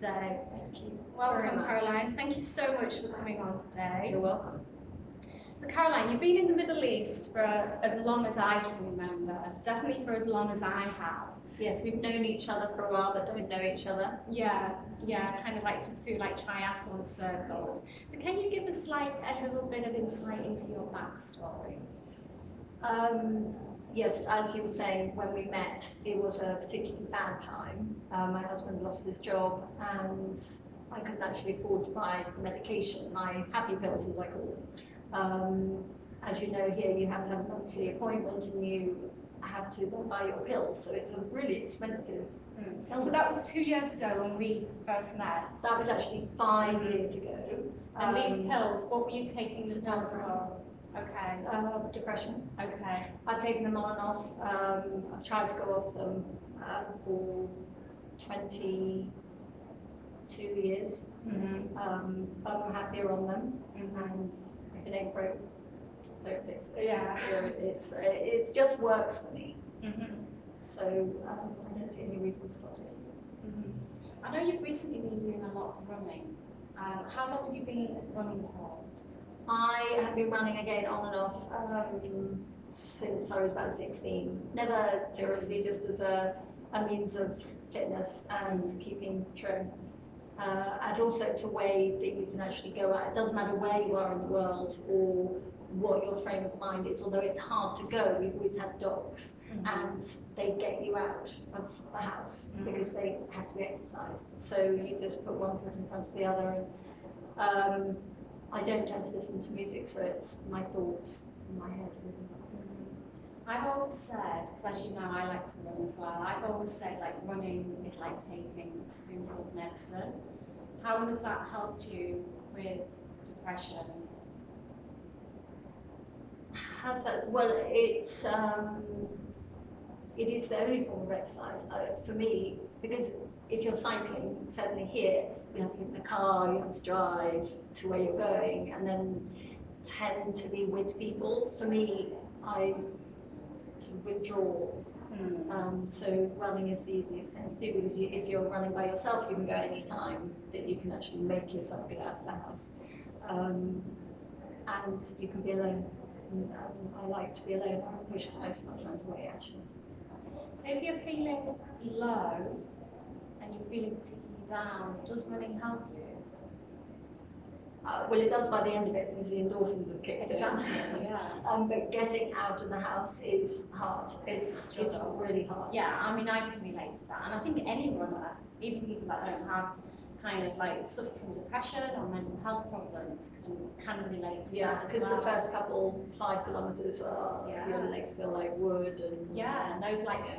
today. Thank you. Welcome, Caroline. Thank you so much for coming on today. You're welcome. So Caroline, you've been in the Middle East for as long as I can remember, definitely for as long as I have. Yes, we've known each other for a while, but don't know each other. Yeah, kind of like just through like triathlon circles. So can you give us like a little bit of insight into your backstory? Yes, as you were saying, when we met, it was a particularly bad time. My husband lost his job and I couldn't actually afford to buy the medication, my happy pills as I call them. As you know, here you have to have a monthly appointment and you have to buy your pills, so it's a really expensive So that was 2 years ago when we first met. That was actually 5 years ago. And these pills, what were you taking the pills for? Okay. Depression. Okay. I've taken them on and off. I've tried to go off them for 22 years. But I'm happier on them. And if it ain't broke, don't fix it. Yeah. It just works for me. So I don't see any reason to stop it. I know you've recently been doing a lot of running. How long have you been running for? I have been running again on and off since I was about 16. Never seriously, just as a means of fitness and keeping trim. And also it's a way that you can actually go out. It doesn't matter where you are in the world or what your frame of mind is, although it's hard to go. We've always had dogs and they get you out of the house because they have to be exercised. So you just put one foot in front of the other. And I don't tend to listen to music, so it's my thoughts in my head. I've always said, because as you know I like to run as well, I've always said like running is like taking a spoonful of medicine. How has that helped you with depression? How's that? Well, it is the only form of exercise for me, because if you're cycling, certainly here, you have to get in the car, you have to drive to where you're going, and then tend to be with people. For me, I to withdraw. So running is the easiest thing to do, because if you're running by yourself, you can go any time that you can actually make yourself get out of the house, and you can be alone. I like to be alone. I push most of my friends away actually. So if you're feeling low and you're feeling particularly down, does running help you? Well, it does by the end of it, because the endorphins have kicked in. Yeah. But getting out of the house is hard. It's really hard. Yeah, I mean, I can relate to that. And I think any runner, even people that don't have kind of like suffer from depression or mental health problems can relate to that as well. Because the first 5 kilometres your legs feel like wood. And and those like the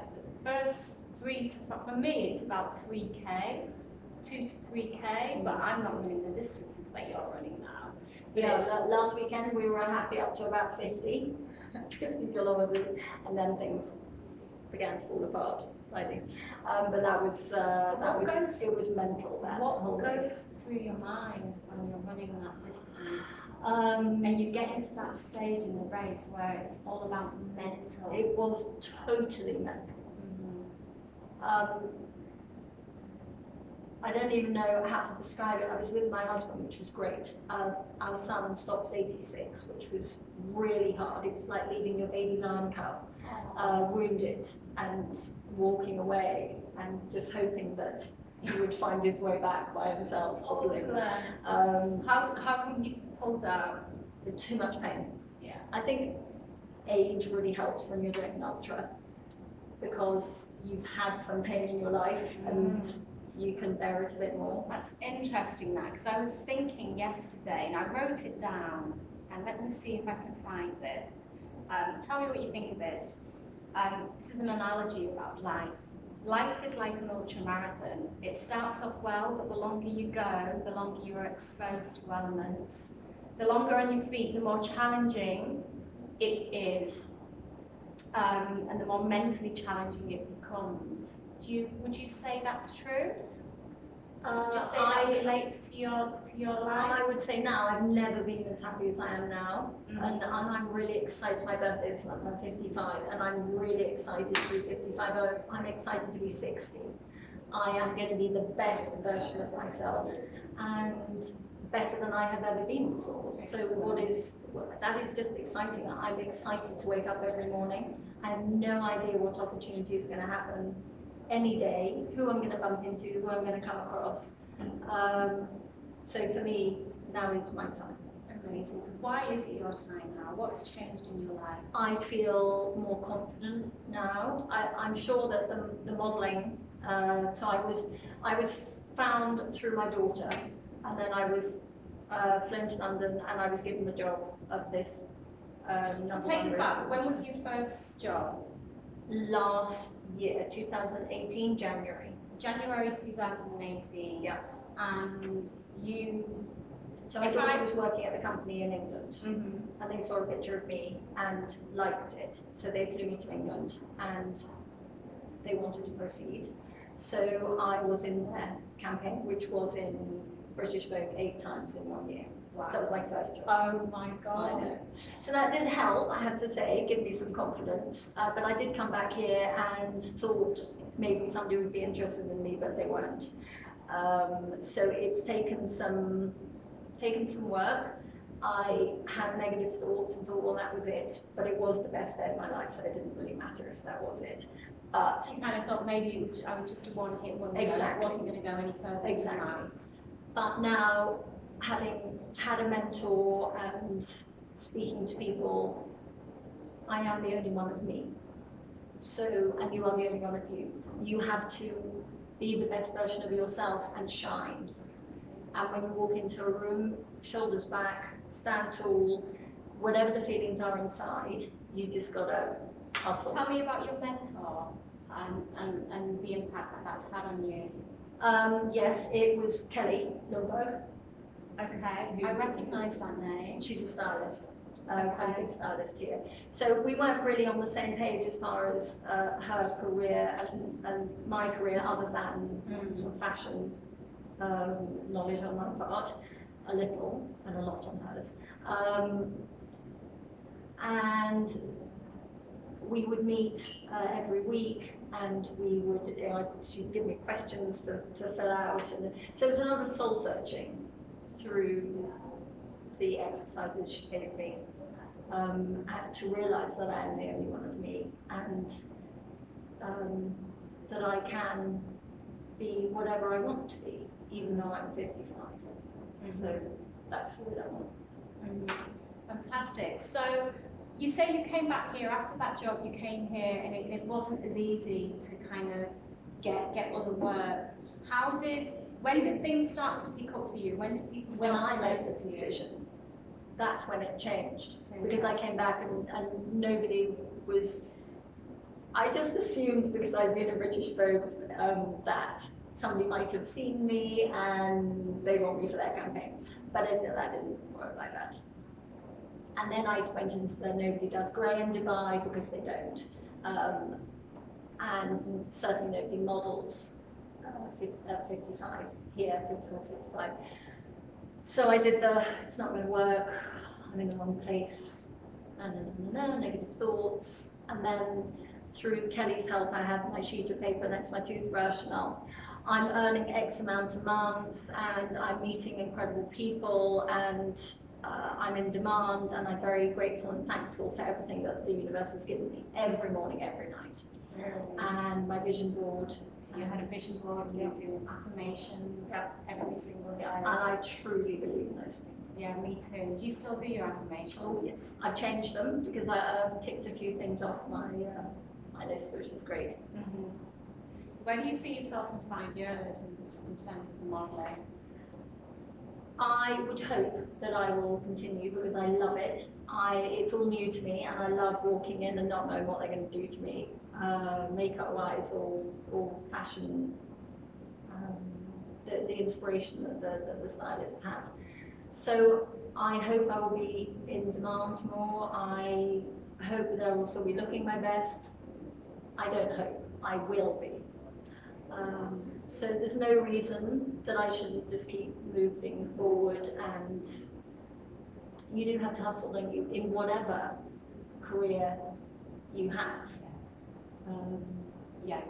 first 3 to 5, for me it's about 3k, 2 to 3k, but I'm not running the distances that you're running now. But last weekend we were happy up to about 50 kilometres, and then things began to fall apart slightly. But it was mental. What goes through your mind when you're running that distance? And you get into that stage in the race where it's all about mental. It was totally mental. I don't even know how to describe it. I was with my husband, which was great. Our son stopped at 86, which was really hard. It was like leaving your baby lion cub wounded and walking away and just hoping that he would find his way back by himself. How come you pulled out? With too much pain. Yeah. I think age really helps when you're doing an ultra, because you've had some pain in your life and you can bear it a bit more. That's interesting, that, because I was thinking yesterday and I wrote it down, and let me see if I can find it. Tell me what you think of this. This is an analogy about life. Life is like an ultra marathon. It starts off well, but the longer you go, the longer you are exposed to elements. The longer on your feet, the more challenging it is, and the more mentally challenging it becomes. Would you say that's true? Would you say that relates to your life? I would say now I've never been as happy as I am now, and I'm really excited. My birthday is I'm 55, and I'm really excited to be 55. I'm excited to be 60. I am going to be the best version of myself and better than I have ever been before. So that is just exciting. I'm excited to wake up every morning. I have no idea what opportunity is going to happen any day, who I'm going to bump into, who I'm going to come across. So for me, now is my time. Amazing. So why is it your time now? What's changed in your life? I feel more confident now. I'm sure that the modelling, so I was found through my daughter, and then I was flown to London, and I was given the job of this. So take us back. When was your first job? Last year, 2018, January. January 2018. Yeah. And you. So I was working at the company in England, Mm-hmm. and they saw a picture of me and liked it. So they flew me to England, and they wanted to proceed. So I was in their campaign, which was in British Vogue 8 times in 1 year. Wow. So that was my first job. Oh my God. I know. So that did help, I have to say, give me some confidence. But I did come back here and thought maybe somebody would be interested in me, but they weren't. So it's taken some work. I had negative thoughts and thought, well, that was it. But it was the best day of my life, so it didn't really matter if that was it. But you kind of thought maybe I was just a one-hit wonder. Exactly. It wasn't going to go any further Exactly. than that. But now, having had a mentor and speaking to people, I am the only one of me. So, and you are the only one of you. You have to be the best version of yourself and shine. And when you walk into a room, shoulders back, stand tall, whatever the feelings are inside, you just gotta hustle. Tell me about your mentor and the impact that that's had on you. Yes, it was Kelly Lundberg. Okay, I recognise that name. She's a stylist, Okay. a big stylist here. So we weren't really on the same page as far as her career and my career, other than some fashion knowledge on my part, a little and a lot on hers. And we would meet every week, and we would, she'd give me questions to fill out. And so it was a lot of soul searching through the exercises she gave me, to realise that I am the only one of me, and that I can be whatever I want to be, even though I'm 55. So that's what I want. Fantastic. So you say you came back here after that job. You came here, and it wasn't as easy to kind of get other work. When did things start to pick up for you? When did people When start I to made the notice you? decision, that's when it changed. So Because I came back and nobody was, I just assumed, because I'd been a British Vogue, that somebody might have seen me and they want me for their campaign. But that didn't work like that. And then I went into the Nobody Does Grey in Dubai, because they don't. And certainly nobody models 55 here, 54, 55. So I did it's not going to work, I'm in the wrong place, negative thoughts. And then through Kelly's help, I had my sheet of paper next to my toothbrush, and I'm earning X amount a month, and I'm meeting incredible people, and I'm in demand, and I'm very grateful and thankful for everything that the universe has given me, every morning, every night. And my vision board. So you had a vision board, you were doing affirmations every single day. And I truly believe in those things. Yeah, me too. Do you still do your affirmations? Oh yes, I've changed them because I've ticked a few things off my list, which is great. Where do you see yourself in 5 years in terms of the modelling? I would hope that I will continue, because I love it. It's all new to me, and I love walking in and not knowing what they're going to do to me, makeup-wise or fashion, the inspiration that the stylists have. So I hope I will be in demand more. I hope that I will still be looking my best. I don't hope, I will be. So there's no reason that I shouldn't just keep moving forward, and you do have to hustle, don't you, in whatever career you have. Yes.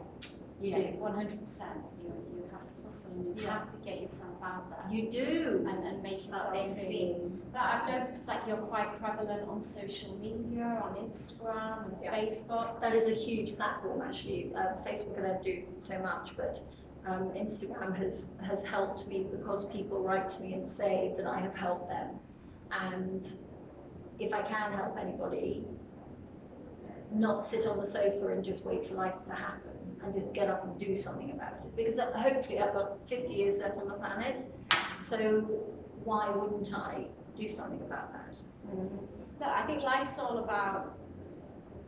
Yeah, do. 100%. You have to hustle and you have to get yourself out there. You do. And make yourself seen. But I've noticed that you're quite prevalent on social media, on Instagram and Facebook. That is a huge platform, actually. Facebook, I don't do so much, but Instagram has helped me because people write to me and say that I have helped them. And if I can help anybody, not sit on the sofa and just wait for life to happen, and just get up and do something about it. Because hopefully I've got 50 years left on the planet, so why wouldn't I do something about that? Look, I think life's all about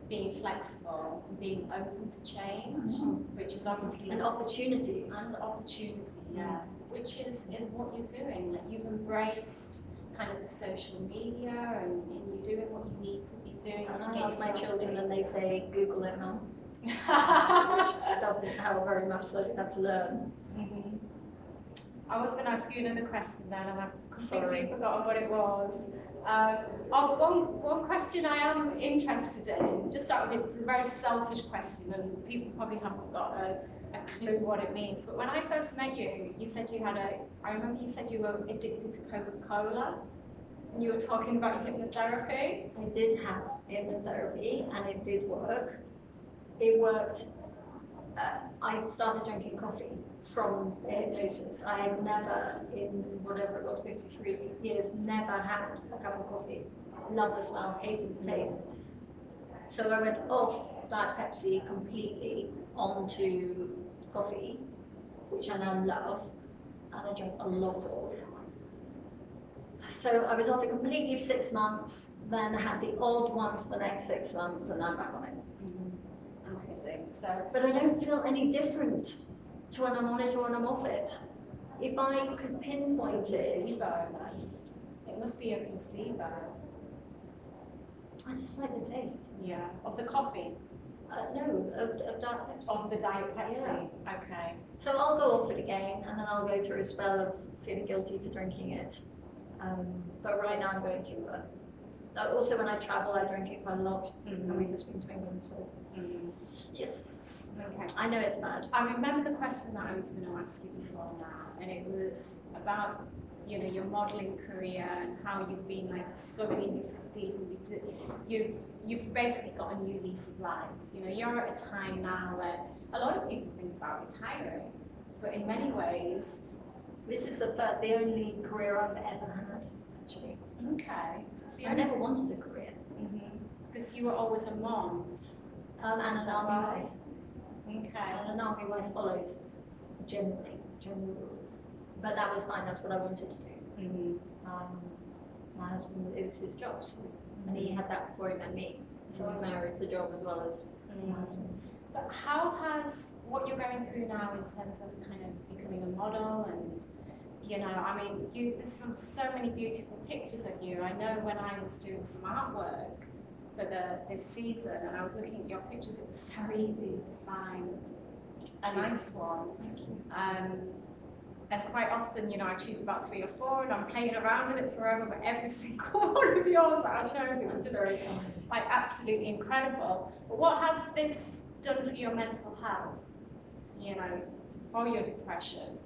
being flexible and being open to change, which is obviously... And opportunities. And opportunity, yeah. Which is what you're doing. Like, you've embraced kind of the social media and you're doing what you need to be doing. And I ask my children and they say, Google it, Mum. Which doesn't help very much, so I don't have to learn. I was going to ask you another question then, and I've completely forgotten what it was. One question I am interested in, just out of it, it's a very selfish question, and people probably haven't got a clue what it means. But when I first met you, you said you had I remember you said you were addicted to Coca-Cola, and you were talking about hypnotherapy. I did have hypnotherapy, and it did work. It worked. I started drinking coffee from hypnosis. I had never, in whatever it was, 53 years, never had a cup of coffee. Loved the smell, hated the taste. So I went off Diet Pepsi completely onto coffee, which I now love, and I drink a lot of. So I was off it completely for 6 months, then I had the odd one for the next 6 months, and I'm back on it. Amazing. So, but I don't feel any different to when I'm on it or when I'm off it. If I could pinpoint it, it must be a placebo. I just like the taste. Yeah, of the coffee. No, of Diet Pepsi. Of the Diet Pepsi. Yeah. Okay. So I'll go off it again, and then I'll go through a spell of feeling guilty for drinking it. But right now I'm going to. Also, when I travel, I drink it quite a lot. And we've just been to England, so yes. Okay. I know it's bad. I remember the question that I was going to ask you before now, and it was about your modelling career and how you've been like discovered in your 50s, and you've basically got a new lease of life. You're at a time now where a lot of people think about retiring, but in many ways, this is the only career I've ever had, actually. Okay. So I never wanted a career. Because you were always a mom. And an army wife. Okay. And an army wife follows general rule. But that was fine, that's what I wanted to do. My husband, it was his job, so, and he had that before he met me. So I married the job as well as my husband. But how has what you're going through now in terms of kind of becoming a model and there's so many beautiful pictures of you. I know when I was doing some artwork for this season and I was looking at your pictures, it was so easy to find a nice one. Thank you. And quite often, I choose about 3 or 4 and I'm playing around with it forever, but every single one of yours that I chose, it was just very kind. Like absolutely incredible. But what has this done for your mental health, for your depression?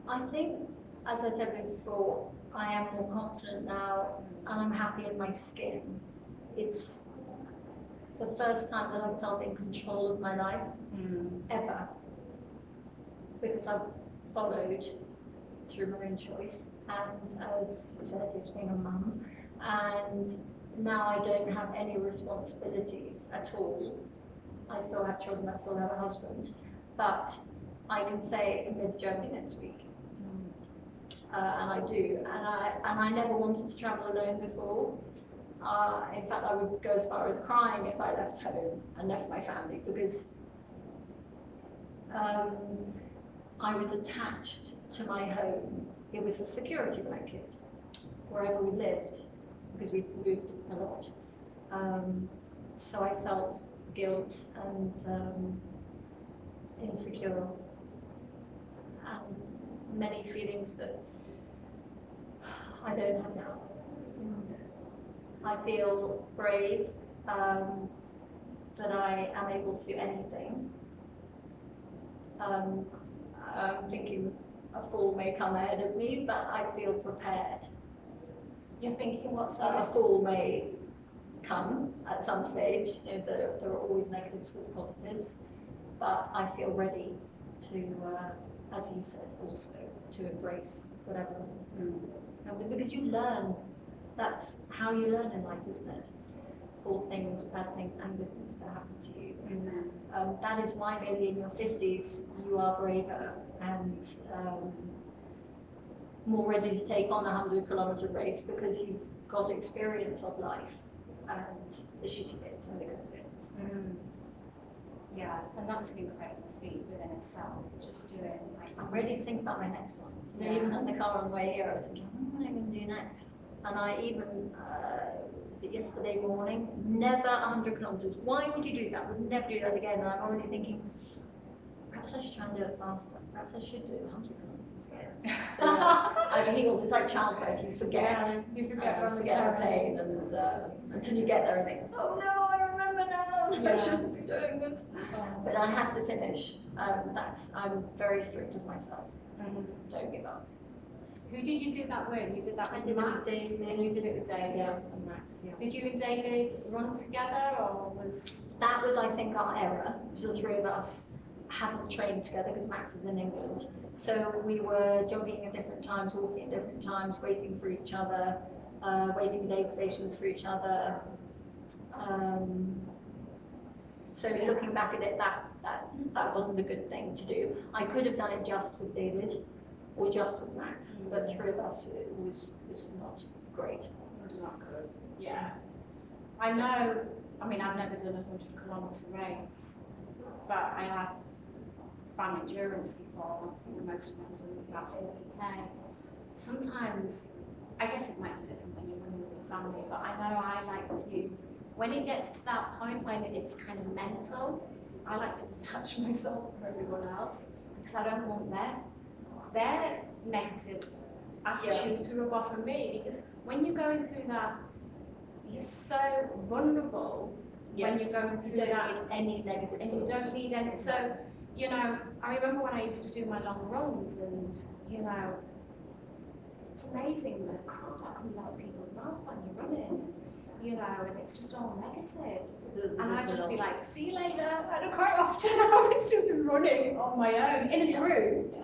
I think, as I said before, I am more confident now and I'm happy in my skin. It's the first time that I've felt in control of my life, ever. Because I've followed through my own choice, and as you said, it's being a mum, and now I don't have any responsibilities at all. I still have children, I still have a husband, but I can say I'm going to Germany next week. And I do, and I never wanted to travel alone before. In fact, I would go as far as crying if I left home and left my family, because I was attached to my home. It was a security blanket wherever we lived, because we moved a lot. So I felt guilt and insecure, and many feelings that I don't have now. I feel brave, that I am able to do anything, I'm thinking a fall may come ahead of me, but I feel prepared. You're thinking what's A that? fall may come at some stage. You know, there are always negatives with positives, but I feel ready to, as you said, also to embrace whatever. Because you learn. That's how you learn in life, isn't it? For things, bad things, and good things that happen to you. That is why maybe in your 50s you are braver and more ready to take on a 100-kilometre race, because you've got experience of life and the shitty bits and the good bits. Yeah, and that's an incredible feat within itself, just doing like... I'm ready to think about my next one. You know, Yeah. even in the car on the way here, I was thinking, what am I going to do next? And I even, was it yesterday morning, never 100 kilometres. Why would you do that? I would never do that again. And I'm already thinking, perhaps I should try and do it faster. Perhaps I should do 100 kilometres again. So I've healed. It's like childbirth. You forget. Yeah, you Forget the pain, and until you get there and think, oh no, I remember now. I shouldn't be doing this. But I have to finish. I'm very strict with myself. Don't give up. Who did you do that with? You did that with I did it Max? with David. And you did it with David? Yeah, and Max, yeah. Did you and David run together, or was... That was, I think, our error. So the three of us haven't trained together because Max is in England. So we were jogging at different times, walking at different times, waiting for each other, waiting at aid stations for each other. So looking back at it, that wasn't a good thing to do. I could have done it just with David or just with Max, but three of us, it was not great. Not good, yeah. I know, I mean, I've never done a 100-kilometre race, but I have ran endurance before. I think the most I've ever done was about 40k. Sometimes, I guess it might be different when you're running with your family, but I know I like to, when it gets to that point when it's kind of mental, I like to detach myself from everyone else, because I don't want their negative attitude to rub off on me, because when you're going through that, you're so vulnerable when you're going through that. You don't need any negative and you don't need any. So, you know, I remember when I used to do my long runs, and, you know, it's amazing the crap that comes out of people's mouths when you're running, you know, and it's just all negative. And I'd just be like, see you later. And quite often I was just running on my own, in a group,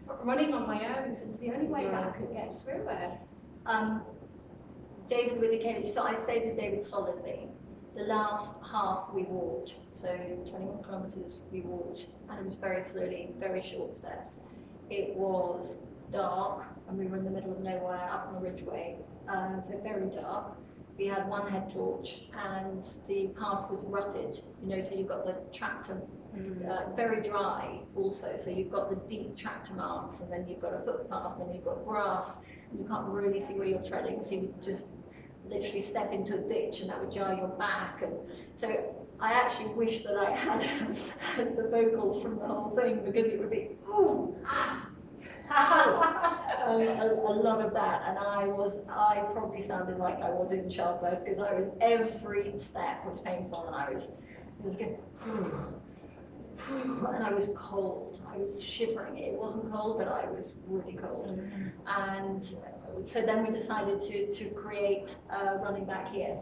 but running on my own, because it was the only way that I could get through it. David really came, so I stayed with David solidly. The last half we walked, so 21 kilometres we walked, and it was very slowly, very short steps. It was dark, and we were in the middle of nowhere, up on the ridgeway, so very dark. We had one head torch, and the path was rutted, you know, so you've got the tractor, very dry also, so you've got the deep tractor marks, and then you've got a footpath, and you've got grass, and you can't really see where you're treading, so you just literally step into a ditch and that would jar your back. And so I actually wish that I had the vocals from the whole thing, because it would be ooh, a lot of that, and I probably sounded like I was in childbirth, because every step was painful, and I was going and I was cold. I was shivering. It wasn't cold, but I was really cold. And so then we decided to create running back here.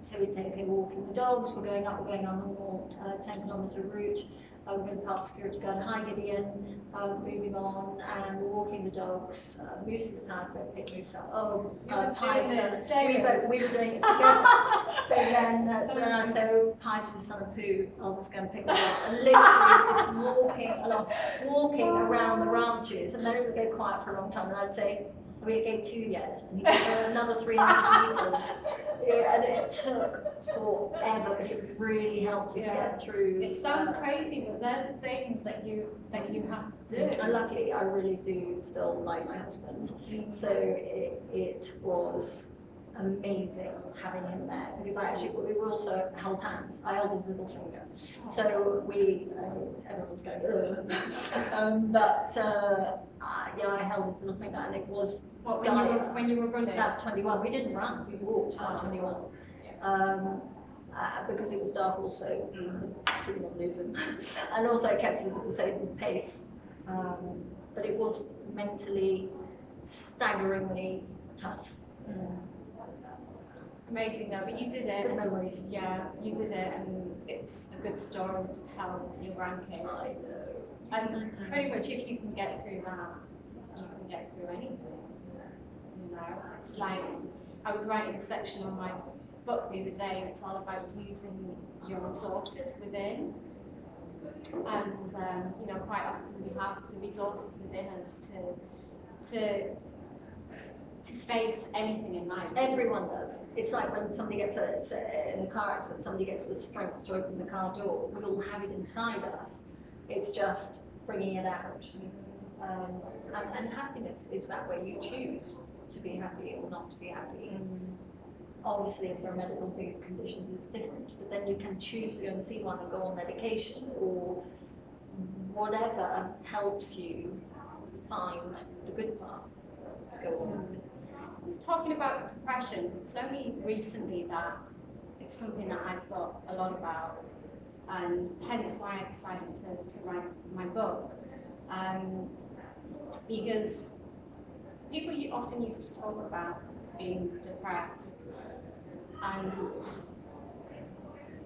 So we'd say, okay, we're walking the dogs, we're going up, we're going on a more 10-kilometre route. We're going to pass security guard, hi Gideon, moving on, and we're walking the dogs. Moose is tired, but pick Moose up. Oh, we were doing it together. So then I said, oh, Pies is son of poo, I'll just go and pick them up. And literally just walking around the ranches, and then it would go quiet for a long time, and I'd say, are we at gate 2 yet? And he'd go another 300 metres. Yeah, and it took forever, but it really helped us get through. It sounds crazy, but they're the things that you have to do. And luckily, I really do still like my husband. So it was amazing having him there, because we also held hands. I held his little finger. So everyone's going, I held his little finger, and it was when you were running? At 21, we didn't run, we walked at 21. because it was dark also, did not lose him, and also kept us at the same pace. But it was mentally staggeringly tough. Amazing though, but you did it. Good memories. Yeah, you did it, and it's a good story to tell your rankings. I know. And pretty much if you can get through that, you can get through anything. You know, it's like, I was writing a section on my book the other day, and it's all about using your resources within. And, you know, quite often we have the resources within us to face anything in life. Everyone does. It's like when somebody gets in a car accident, somebody gets the strength to open the car door. We all have it inside us. It's just bringing it out. And happiness is that way. You choose to be happy or not to be happy. Obviously, if there are medical conditions, it's different. But then you can choose to go and see one and go on medication or whatever helps you find the good path to go on. I was talking about depression. It's only recently that it's something that I've thought a lot about, and hence why I decided to write my book. Because people often used to talk about being depressed, and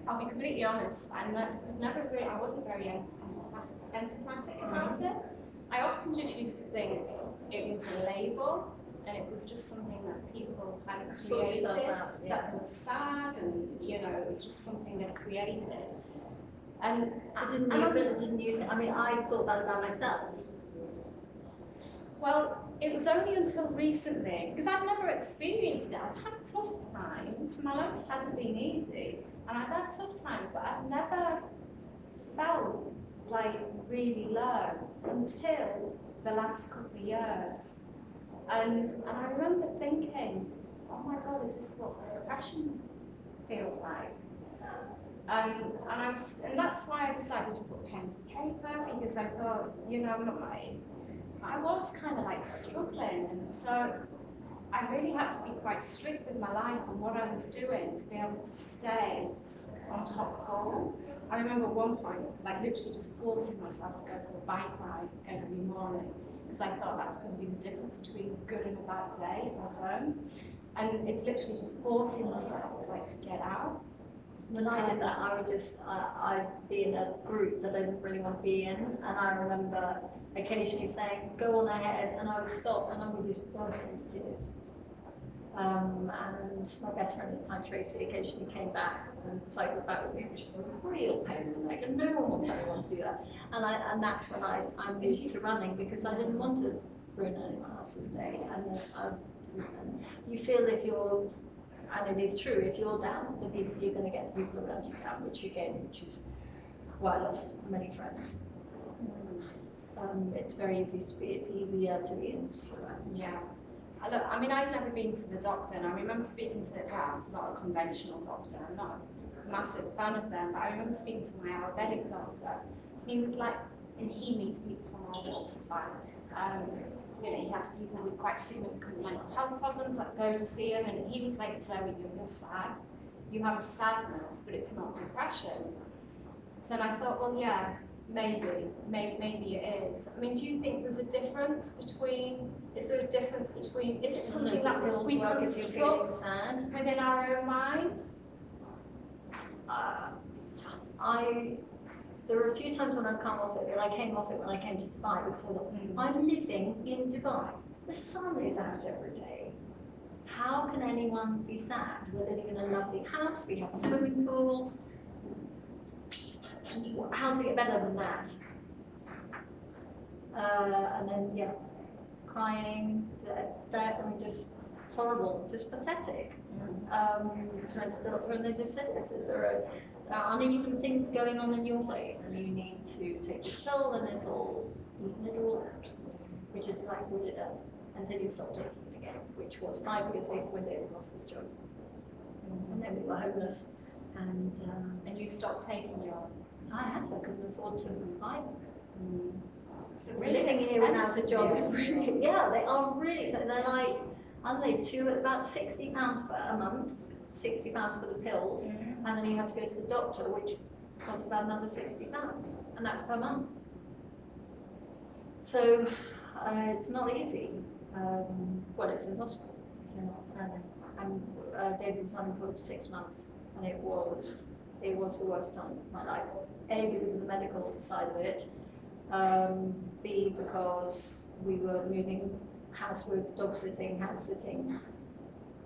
I'll be completely honest, I wasn't very empathetic about it. I often just used to think it was a label, and it was just something that people had created, that was sad, and you know, it was just something they created. And didn't you think, I mean, I thought that about myself. Well, it was only until recently, because I've never experienced it. I've had tough times. My life hasn't been easy, and I've had tough times, but I've never felt like really low until the last couple of years. And I remember thinking, oh my God, is this what depression feels like? And that's why I decided to put pen to paper, because I thought, you know, I was kind of like struggling, and so I really had to be quite strict with my life and what I was doing to be able to stay on top form. I remember at one point, like literally just forcing myself to go for a bike ride every morning, because I thought that's going to be the difference between a good and a bad day if I don't. And it's literally just forcing myself like to get out. When I did that, I'd be in a group that I didn't really want to be in, and I remember occasionally saying, go on ahead, and I would stop and I would just burst into tears. And my best friend at the time, Tracy, occasionally came back and cycled back with me, which is a real pain in the neck, and no one wants anyone to do that. And that's when I moved to running, because I didn't want to ruin anyone else's day. And you feel if you're, and it is true, if you're down, the people, you're going to get the people around you down, which is why I lost many friends. It's very easy to be, it's easier to be insecure. Yeah. I mean, I've never been to the doctor, and I remember speaking to, not a conventional doctor, I'm not a massive fan of them, but I remember speaking to my Ayurvedic doctor, and he was like, and he meets people from all walks of life. You know, he has people with quite significant mental health problems that go to see him, and he was like, Zoe, you're sad. You have a sadness, but it's not depression. So I thought, well, yeah, maybe it is. I mean, do you think there's a difference between, is there a difference between, is it something that we construct within our own mind? There were a few times when I've come off it, and I came off it when I came to Dubai, because I thought, I'm living in Dubai. The sun is out every day. How can anyone be sad? We're living in a lovely house, we have a swimming pool. How to get better than that? And then, yeah, crying, I mean, just horrible, just pathetic. So I went to the doctor, and they just said this, there are uneven things going on in your brain, and you need to take this pill, and it'll even it all out, which is like what it does, until you stop taking it again, which was 5 years later when David lost his job. And then we were homeless, and you stopped taking your... I had to, I couldn't afford to buy them. So really living here without a job is really, yeah, they are really expensive. They're like, aren't they, about £60 a month? £60 for the pills, and then you have to go to the doctor, which costs about another £60, and that's per month. So it's not easy. Well, it's impossible if you're not earning. And David was unemployed for 6 months, and it was the worst time of my life. A, because of the medical side of it. B, because we were moving house, we were dog sitting, house sitting,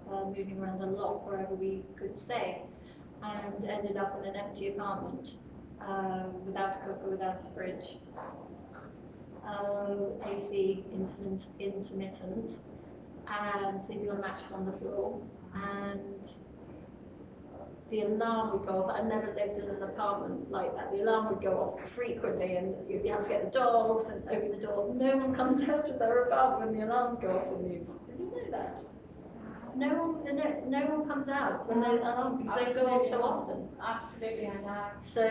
moving around a lot wherever we could stay, and ended up in an empty apartment without a cooker, without a fridge. AC intermittent, and sleeping on a mattress on the floor, and the alarm would go off. I'd never lived in an apartment like that. The alarm would go off frequently, and you'd have to get the dogs and open the door. No one comes out of their apartment when the alarms go off in these. Did you know that? No one comes out when the alarm, because they go off so often. Absolutely, I know. So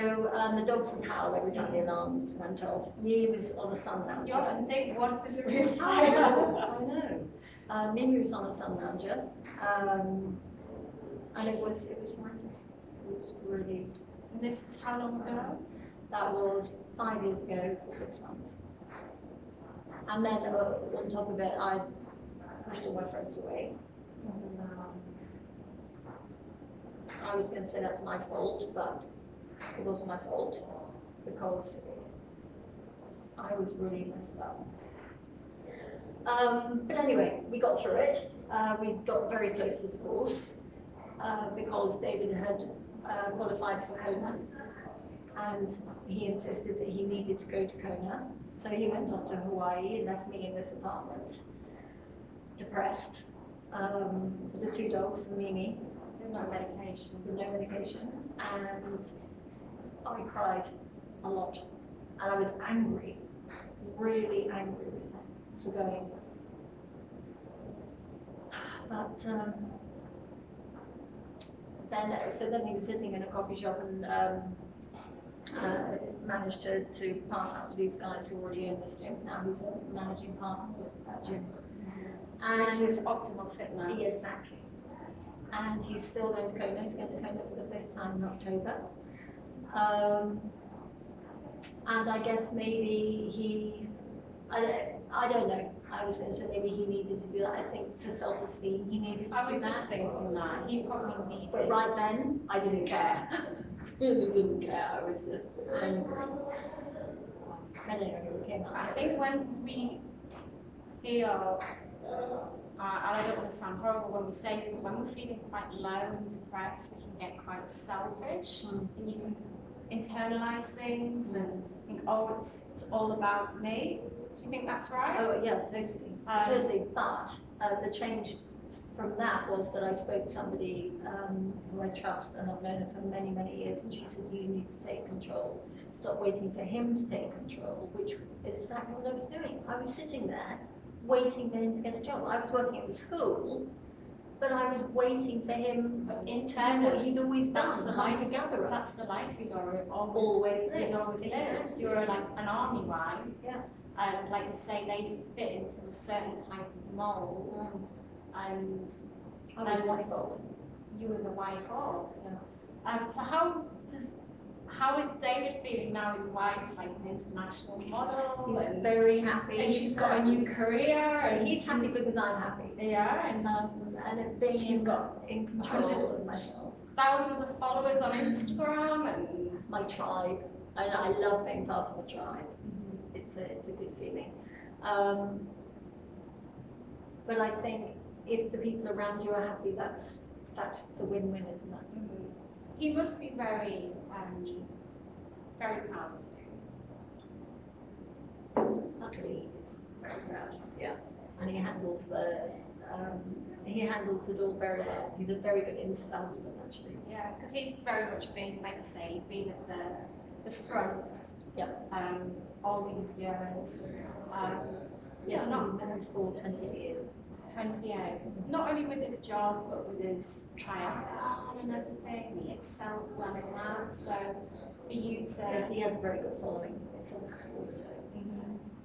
the dogs would howl every time the alarms went off. Mimi was on a sun lounger. You often think, what if there's a real I fire? know. Mimi was on a sun lounger, and it was horrendous. It was really. And this was how long ago? That was 5 years ago for 6 months. And then on top of it, I pushed all my friends away. I was going to say that's my fault, but it wasn't my fault, because I was really messed up. But anyway, we got through it. We got very close to divorce because David had qualified for Kona, and he insisted that he needed to go to Kona. So he went off to Hawaii and left me in this apartment, depressed, with the 2 dogs and Mimi. No medication. With no medication, and I cried a lot, and I was angry, really angry with him for going. But then he was sitting in a coffee shop and managed to partner up with these guys who already own this gym. Now he's a managing partner with that gym. And which is optimal fitness. Exactly. And he's still going to Kona. He's going to Kona for the 5th time in October. And I guess maybe I don't know. I was going to say maybe he needed to do that. I think for self-esteem, he needed to do that. I was just thinking that. He probably needed. But right then, I didn't care. Really didn't care. I was just angry. But anyway, we came out. I think when we feel, and I don't want to sound horrible when we say it, but when we're feeling quite low and depressed, we can get quite selfish, and you can internalize things and think, oh, it's all about me. Do you think that's right? Oh yeah, totally, totally. But the change from that was that I spoke to somebody who I trust, and I've known her for many, many years, and she said, you need to take control. Stop waiting for him to take control, which is exactly what I was doing. I was sitting there waiting for him to get a job. I was working at the school, but I was waiting for him to do what he'd always done. That's the life gatherer. That's the life you'd always lived. Exactly. You were like an army wife. Yeah. And like you say, they fit into a certain type of mould. And I was wife of. You were the wife of. Yeah. So how is David feeling now? His wife's like an international model. He's very happy. And she's got a new career. And he's happy because I'm happy. Yeah. And being in control of myself. Thousands of followers on Instagram and my tribe. I love being part of a tribe. It's a good feeling. But I think if the people around you are happy, that's the win-win, isn't it? He must be very very proud of you. Luckily, he's very proud. Yeah, and he handles it all very well. He's a very good husband, actually. Yeah, because he's very much been, like I say, he's been at the front. Yeah. All these years. He's not married for 28 years. 28. It's not only with his job, but with his triathlon and everything. He excels well in that. So for you to... Yes, he has a very good following for that also.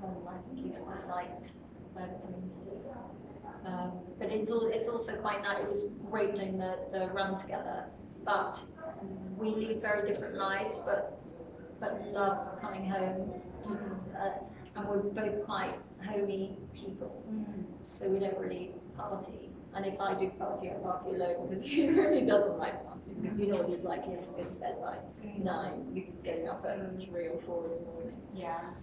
I think he's quite liked by the community. But it's also quite nice. It was great doing the run together. But we lead very different lives, but love coming home. To, and we're both quite homey people, so we don't really party. And if I do party, I party alone because he really doesn't like partying. Because you know what he's like, he has to go to bed by 9 because he's getting up at 3 or 4 in the morning. Yeah.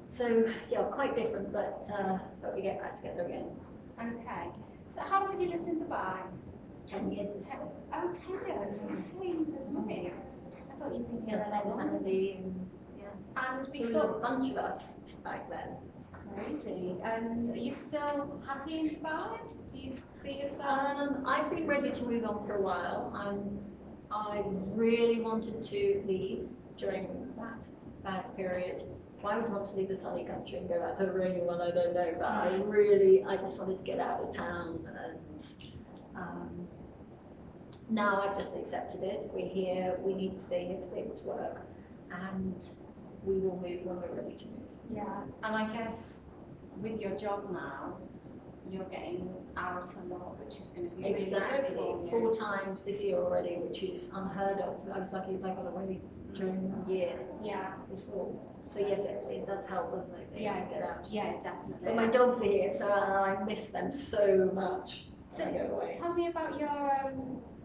So yeah, quite different, but we get back together again. Okay. So how long have you lived in Dubai? 10 years or so. Oh, 10 years. The same as me. I thought you'd been here Same as Andy, and And there were a bunch of us back then. It's crazy. And are you still happy in Dubai? Do you see yourself? I've been ready to move on for a while. I really wanted to leave during that bad period. Why would I want to leave a sunny country and go back to a rainy one? I don't know. But I just wanted to get out of town. And now I've just accepted it. We're here. We need to stay here to be able to work. And we will move when we're ready to move. Yeah. And I guess with your job now, you're getting out a lot, which is going to be really good for you. 4 times this year already, which is unheard of. I was lucky if I got away during the year before. So yes, it does help, doesn't it? They get out. Yeah, definitely. But my dogs are here, so I miss them so much. So I go away. tell me about your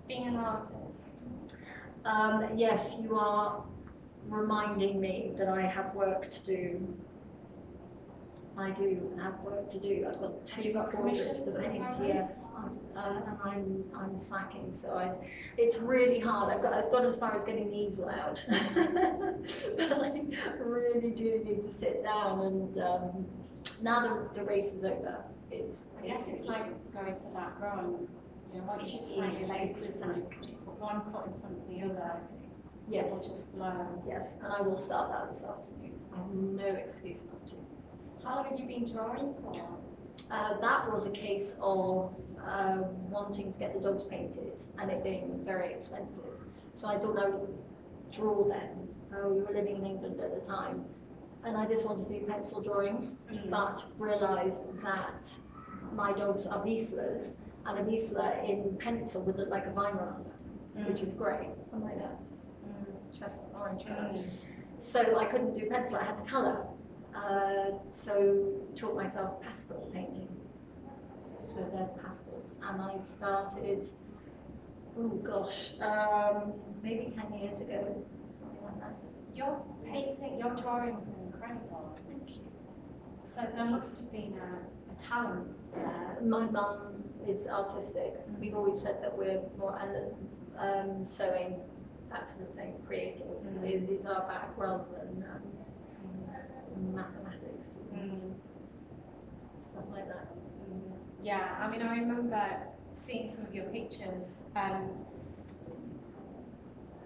being an artist. Yes, you are reminding me that I have work to do. I do have work to do. I've got 2 portraits to paint. Yes, and I'm slacking. So it's really hard. I've got as far as getting the easel out, but I really do need to sit down. And now the race is over. I guess it's like going for that run. You know, once you tie your laces and put one foot in front of the other, yes, it will just flow. Yes, and I will start that this afternoon. I have no excuse not to. How long have you been drawing for? That was a case of wanting to get the dogs painted and it being very expensive. So I thought I would draw them. We were living in England at the time, and I just wanted to do pencil drawings, but realised that my dogs are Vizslas, and a Vizsla in pencil would look like a Weimaraner, which is grey, and like that chestnut orange colour. So I couldn't do pencil, I had to colour. So taught myself pastel painting. So they're pastels, and I started, oh gosh, maybe 10 years ago, something like that. Your painting, your drawings are incredible. Thank you. So there must have been a talent there. My mum is artistic. We've always said that we're more, and sewing, that sort of thing, creating is our background than mathematics and stuff like that. Yeah, I mean, I remember seeing some of your pictures,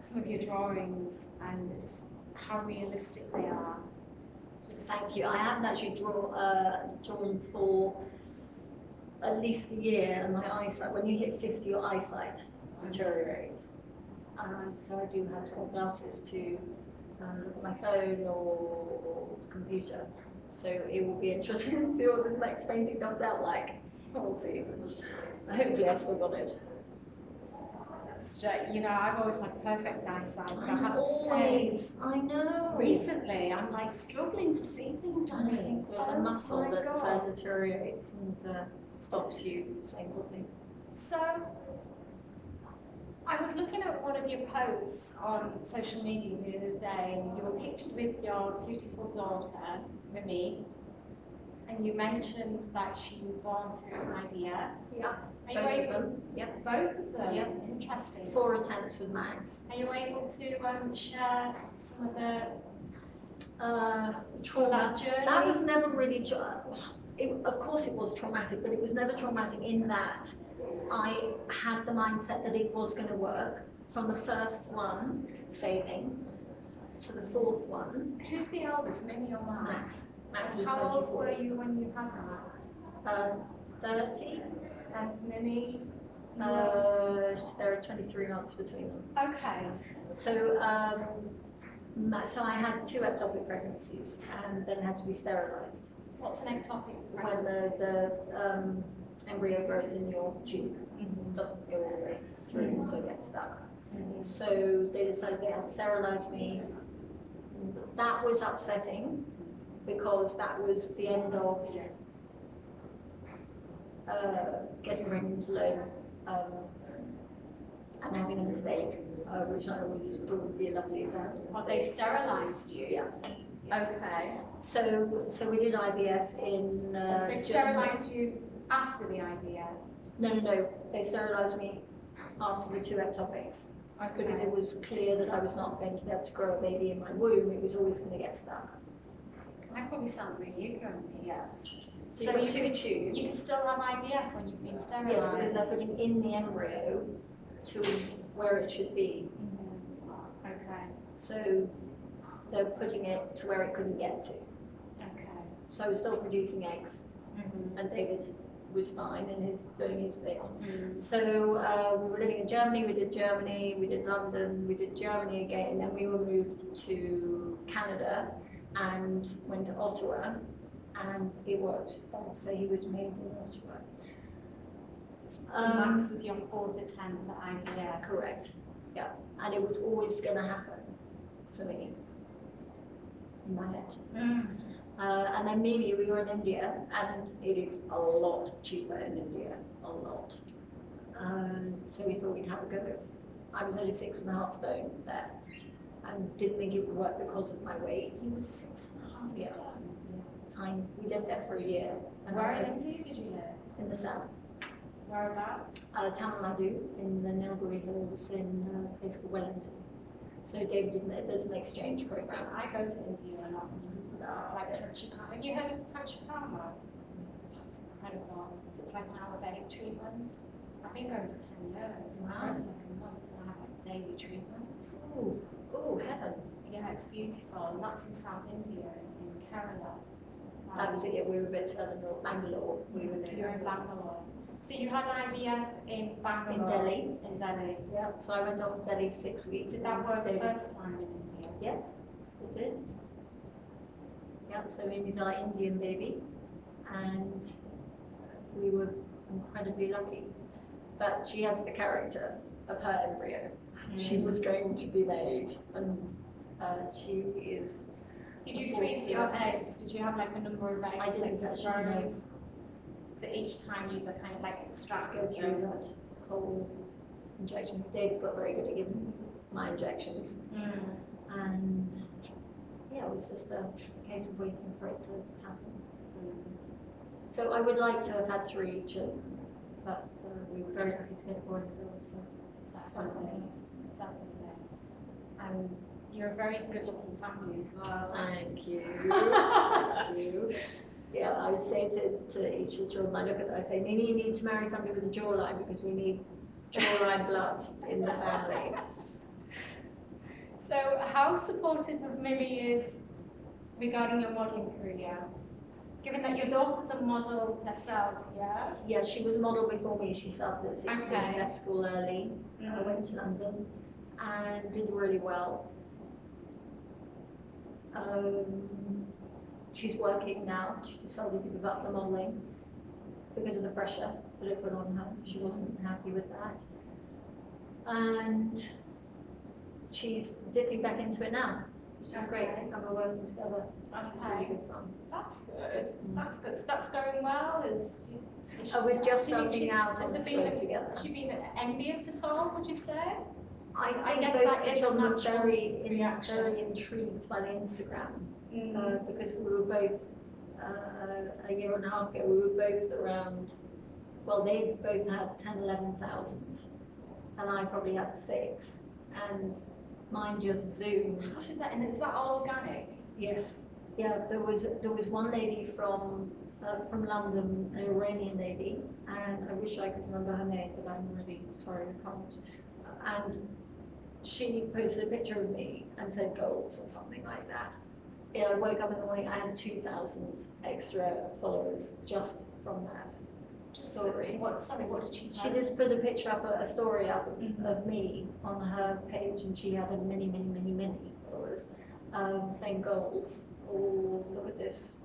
some of your drawings, and just how realistic they are. Thank you. I haven't actually drawn for at least a year, and my eyesight, when you hit 50, your eyesight deteriorates. So I do have to wear glasses to look at my phone or the computer. So it will be interesting to see what this next painting comes out like. We'll see. Hopefully I've still got it. You know, I've always had perfect eyesight, but I have to Always. I know. recently I'm like struggling to see things, and I think there's a muscle that deteriorates and stops you saying good things. So I was looking at one of your posts on social media the other day, and you were pictured with your beautiful daughter, Mimi, and you mentioned that she was born through IVF. Yeah. Both of them. Yep. Both of them? Yep. Interesting. 4 attempts with Max. Are you able to share some of the trauma? that journey? That was never really, of course it was traumatic, but it was never traumatic in that I had the mindset that it was going to work from the first one failing to the 4th one. Who's the eldest, Mimi or Max? Max is How 24. old were you when you had Max? 30. And Mimi? There are 23 months between them. Okay. So, so I had 2 ectopic pregnancies and then had to be sterilised. What's an ectopic When pregnancy? embryo grows in your tube, doesn't go all the way through, so it gets stuck. So they decided they had to sterilize me. That was upsetting because that was the end of getting pregnant alone and having a mistake, which I always thought would be lovely to have a mistake. Well, they sterilised you? Yeah. Okay. So we did IVF in They sterilised you after the IVF? No. They sterilised me after the 2 ectopics. Okay. Because it was clear that I was not going to be able to grow a baby in my womb. It was always going to get stuck. I probably sound really ignorant. Yeah. So you can choose. You can still have IVF when you've been sterilised? Yes, because they're putting in the embryo to where it should be. Okay. So they're putting it to where it couldn't get to. Okay. So I was still producing eggs, and David was fine and doing his bit. So we were living in Germany, we did London, we did Germany again, and then we were moved to Canada and went to Ottawa, and it worked. So he was made in Ottawa. So Max was your 4th attempt at IVF? Correct, yeah. And it was always going to happen for me, in my head. And then maybe we were in India, and it is a lot cheaper in India, a lot. So we thought we'd have a go. I was only 6.5 stone there, and didn't think it would work because of my weight. You were 6.5 stone? We lived there for a year. And where in India did you live? In the south. Whereabouts? Tamil Nadu, in the Nilgiri Hills, in a place called Wellington. So David did, there's an exchange program. I go to India a lot. Like Panchakama. Have you heard of Panchakama? That's incredible. It's like an Ayurvedic treatment. I've been going for 10 years. Wow. I go for like a month and I have like daily treatments. Oh, heaven. Yeah, it's beautiful. And that's in South India, in Kerala. That was it, yeah, we were a bit further north, Bangalore. We were there. You were in Bangalore. So you had IVF in Bangalore? In Delhi. In Delhi. Yeah, so I went off to Delhi 6 weeks. Did that work the first time in India? Yes, it did. Yeah, so Mimi's our Indian baby, and we were incredibly lucky. But she has the character of her embryo. She was going to be made, and she is. Did you freeze your eggs? Did you have like a number of eggs? I didn't actually know. So each time you kind of like extract go through that whole injection. Dave got very good at giving my injections, and yeah, it was just a case of waiting for it to happen. So I would like to have had 3 children, but we were very lucky to get a boy and a girl. So definitely. And you're a very good-looking family as well. Thank you. Thank you. Yeah, I would say to each of the children I look at them, I say, Mimi, you need to marry somebody with a jawline because we need jawline blood in the family. So how supportive of Mimi is regarding your modelling career? Given that your daughter's a model herself, yeah? Yeah, she was a model before me. She started at 16, Okay. left school early. I went to London and did really well. She's working now. She decided to give up the modelling because of the pressure that it put on her. She wasn't happy with that. And she's dipping back into it now, which is great. And we're working together. It's really good fun. That's good. That's good. So that's going well? We're just starting out on the slope together. Has she been envious at all, would you say? I guess both that the is a children were natural very reaction. intrigued by the Instagram because we were both a year and a half ago. We were both around. Well, they both had 10, 11,000, and I probably had 6, and mine just zoomed. How did that? And is that all organic? Yes. Yeah. There was one lady from London, an Iranian lady, and I wish I could remember her name, but I'm really sorry I can't. And she posted a picture of me and said goals or something like that. Yeah, I woke up in the morning, I had 2,000 extra followers just from that story. What did she She just put a picture up, a story up of me on her page, and she had a many followers saying goals, or look at this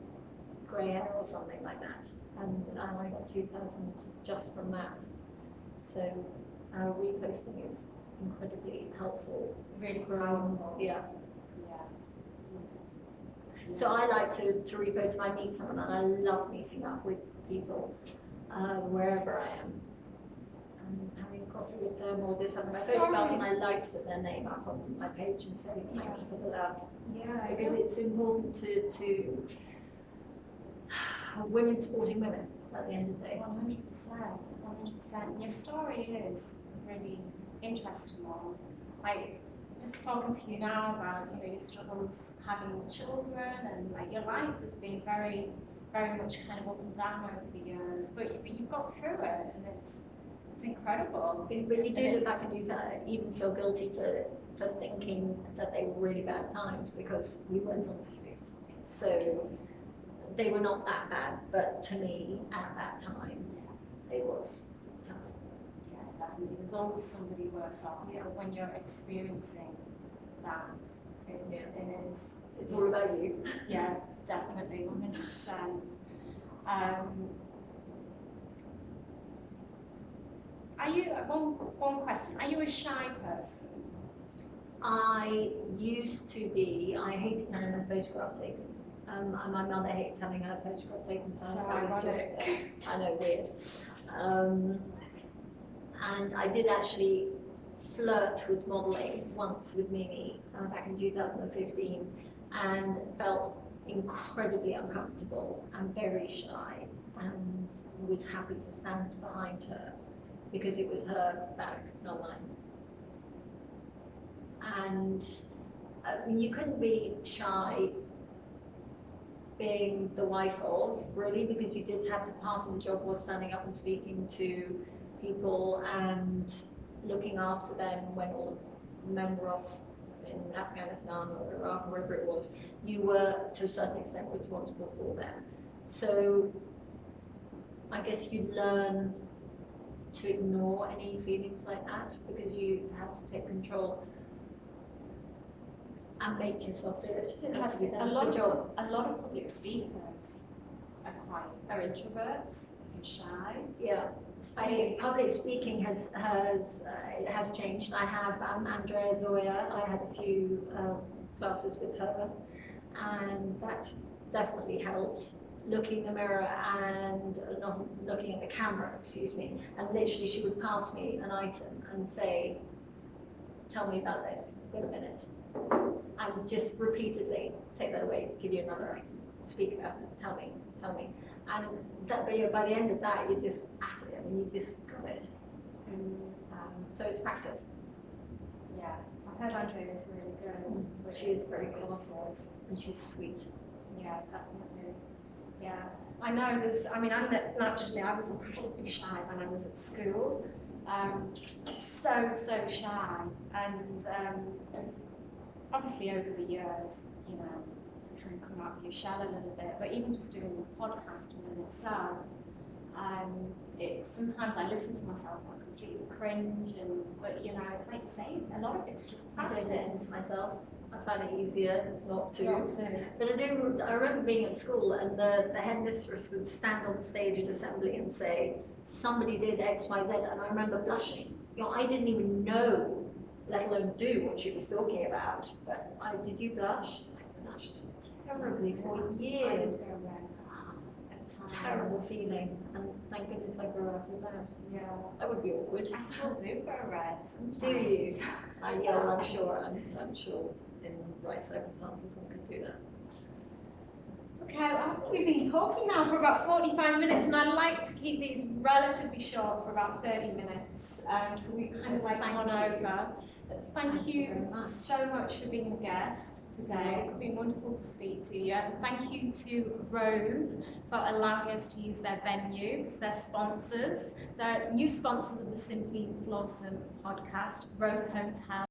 grey hair or something like that. and I got 2,000 just from that. So reposting is incredibly helpful. Really powerful. Yeah. Yeah. So I like to repost if I meet someone, and I love meeting up with people wherever I am. And having a coffee with them or just having my photograph, and I like to put their name up on my page and say thank you for the love. Yeah. Because it's important to women supporting women at the end of the day. 100%. 100%. Your story is a really interesting one. Like, just talking to you now about, you know, your struggles having children, and like your life has been very, very much kind of up and down over the years, but you've got through it, and it's incredible. But you do look back and you even feel guilty for thinking that they were really bad times, because we weren't on the streets. So they were not that bad, but to me at that time, it was tough. Yeah, definitely. There's always somebody worse off. Yeah. When you're experiencing that, it is. It's all about you. Yeah, definitely, 100%. Are you, one question, are you a shy person? I used to be. I hated having a photograph taken. And my mother hates having her photograph taken, so I was just, I know, weird. And I did actually flirt with modelling once with Mimi back in 2015, and felt incredibly uncomfortable and very shy, and was happy to stand behind her because it was her back, not mine. And you couldn't be shy being the wife of, really, because you did have to, part of the job was standing up and speaking to people and looking after them when all the men were off in Afghanistan or Iraq or wherever it was. You were, to a certain extent, responsible for them. So I guess you learn to ignore any feelings like that, because you have to take control and make yourself do it. It's interesting. A lot of public speakers are introverts and shy. Yeah, public speaking has changed. I have Andrea Zoya. I had a few classes with her, and that definitely helped. Looking in the mirror and not looking at the camera, excuse me, and literally she would pass me an item and say, "Tell me about this. Got a minute?" And just repeatedly take that away, give you another item, speak about it, tell me. And that, by the end of that, you're just at it. I mean, you just got it. So it's practice. Yeah, I've heard Andrea is really good. But she is very good. And she's sweet. Yeah, definitely. Yeah, I know there's, I mean, I was incredibly shy when I was at school. So shy. And obviously over the years, you know, kind of come out of your shell a little bit, but even just doing this podcast in itself, sometimes I listen to myself and I completely cringe, but you know, it's like you say, a lot of it's just practice. I don't listen to myself. I find it easier not to. But I remember being at school, and the headmistress would stand on stage at assembly and say, "Somebody did X, Y, Z," and I remember blushing. You know, I didn't even know, let alone do what she was talking about. But did you blush? I blushed terribly for years. It's a terrible feeling, and thank goodness I grew out of that. Yeah, that would be awkward. I still do go red sometimes. Do you? Yeah, well, I'm sure in the right circumstances I could do that. Okay, well, I think we've been talking now for about 45 minutes, and I'd like to keep these relatively short for about 30 minutes. So we kind of gone over. But thank you so much for being a guest today. It's been wonderful to speak to you. And thank you to Rove for allowing us to use their venue. It's their sponsors. They're new sponsors of the Simply Flawsome podcast, Rove Hotel.